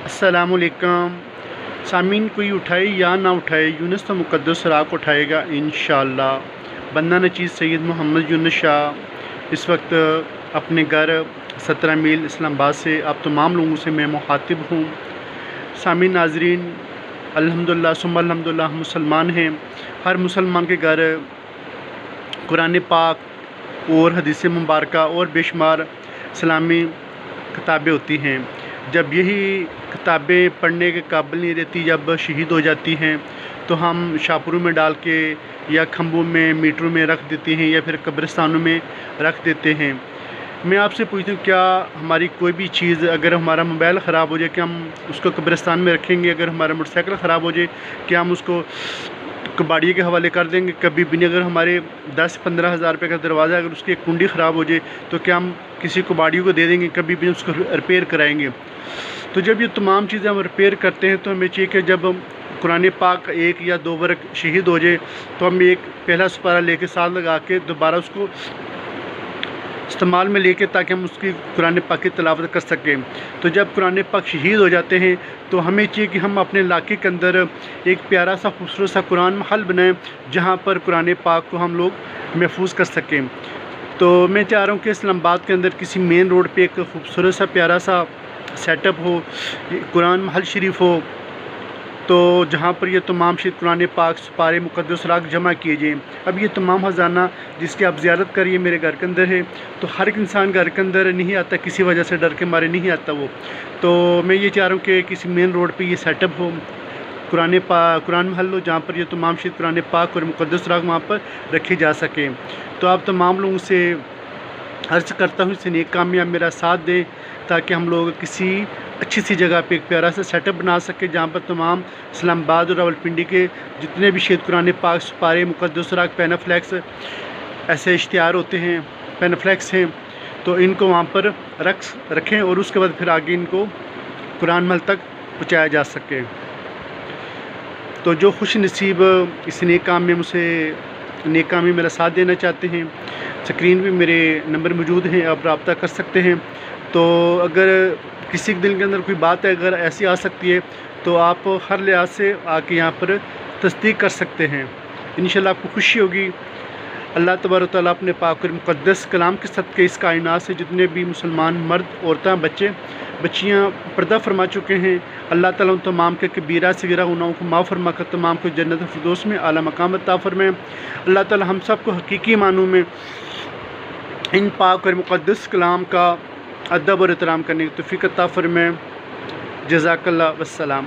अस्सलाम वालेकुम सामीन, कोई उठाए या ना उठाए, यूनुस तो मुक़द्दस राह उठाएगा इंशाअल्लाह। बंदा नचीज़ सैयद मोहम्मद यूनुस शाह इस वक्त अपने घर 17 मील इस्लामाबाद से आप तमाम लोगों से मैं मुखातिब हूँ। सामीन नाज़रीन, अल्हम्दुलिल्लाह सुम्मा अल्हम्दुलिल्लाह हम मुसलमान हैं। हर मुसलमान के घर कुरान पाक और हदीस मुबारक और बेशुमार इस्लामी किताबें होती हैं। जब यही किताबें पढ़ने के काबिल नहीं रहती, जब शहीद हो जाती हैं, तो हम शाहपुरों में डाल के या खम्भों में मीटरों में रख देते हैं या फिर कब्रिस्तानों में रख देते हैं। मैं आपसे पूछता हूँ, क्या हमारी कोई भी चीज़, अगर हमारा मोबाइल ख़राब हो जाए, क्या हम उसको कब्रिस्तान में रखेंगे? अगर हमारा मोटरसाइकिल ख़राब हो जाए, क्या हम उसको कबाड़िए के हवाले कर देंगे? कभी भी नहीं। अगर हमारे 10-15 हज़ार रुपये का दरवाज़ा, अगर उसकी एक कुंडी ख़राब हो जाए, तो क्या हम किसी कबाड़ियों को दे देंगे? कभी भी उसको रिपेयर कराएंगे? तो जब ये तमाम चीज़ें हम रिपेयर करते हैं, तो हमें चाहिए कि जब कुरान पाक 1 या 2 वर्ग शहीद हो जाए, तो हम एक पहला सुपारा लेके साथ लगा के दोबारा उसको इस्तेमाल में लेके, ताकि हम उसकी कुरान पाक की तिलावत कर सकें। तो जब कुरान पाक शहीद हो जाते हैं, तो हमें चाहिए कि हम अपने इलाके के अंदर एक प्यारा सा खूबसूरत सा कुरान महल बनाएं, जहाँ पर कुरान पाक को हम लोग महफूज कर सकें। तो मैं चाह रहा हूँ कि इस्लामाबाद के अंदर किसी मेन रोड पे एक खूबसूरत सा प्यारा सा सेटअप हो, कुरान महल शरीफ हो, तो जहाँ पर ये तमाम शीत कुरान पाक सुपारे मुक़द्दस राग जमा किए जाएँ। अब ये तमाम ख़जाना जिसकी आप ज़ियारत करिए मेरे घर के अंदर है, तो हर एक इंसान घर के अंदर नहीं आता, किसी वजह से डर के मारे नहीं आता वो। तो मैं ये चाह रहा हूँ कि किसी मेन रोड पे ये सेटअप हो, कुरान महल हो, जहाँ पर ये तमाम शीत कुरान पाक और मुक़द्दस राग वहाँ पर रखे जा सकें। तो आप तमाम लोगों से अर्ज़ करता हूँ, इस नेक काम में आप मेरा साथ दें, ताकि हम लोग किसी अच्छी सी जगह पे एक प्यारा सा सेटअप बना सकें, जहाँ पर तमाम इस्लामाबाद और रावलपिंडी के जितने भी शहीद कुरान पाक सुपारे मुक़द्दस राग पैनाफ्लेक्स ऐसे इश्तिहार होते हैं, पैनाफ्लेक्स हैं, तो इनको वहाँ पर रखें और उसके बाद फिर आगे इनको कुरान महल तक पहुँचाया जा सके। तो जो खुश नसीब इस नेक काम में मुझसे नेक काम में मेरा साथ देना चाहते हैं, स्क्रीन पे मेरे नंबर मौजूद हैं, आप रब्ता कर सकते हैं। तो अगर किसी के दिल के अंदर कोई बात है, अगर ऐसी आ सकती है, तो आप हर लिहाज से आके यहाँ पर तस्दीक कर सकते हैं। इंशाल्लाह आपको खुशी होगी। अल्लाह तबारक व तआला अपने पाक और मुक़द्दस कलाम के सदक़े इस कायनात से जितने भी मुसलमान मर्द, औरतें, बच्चे बच्चियाँ पर्दा फरमा चुके हैं, अल्लाह ताला उन तमाम के कबीरा सगीरा गुनाहों को माफ़ फरमा कर तमाम को जन्नत फिरदौस में आला मकाम अता फरमाए। अल्लाह ताला हम सब को हकीकी मानों में इन पाक और मुक़द्दस कलाम का अदब और एहतराम करने की तौफ़ीक़ अता फरमाए। जज़ाकल्लाह वस्सलाम।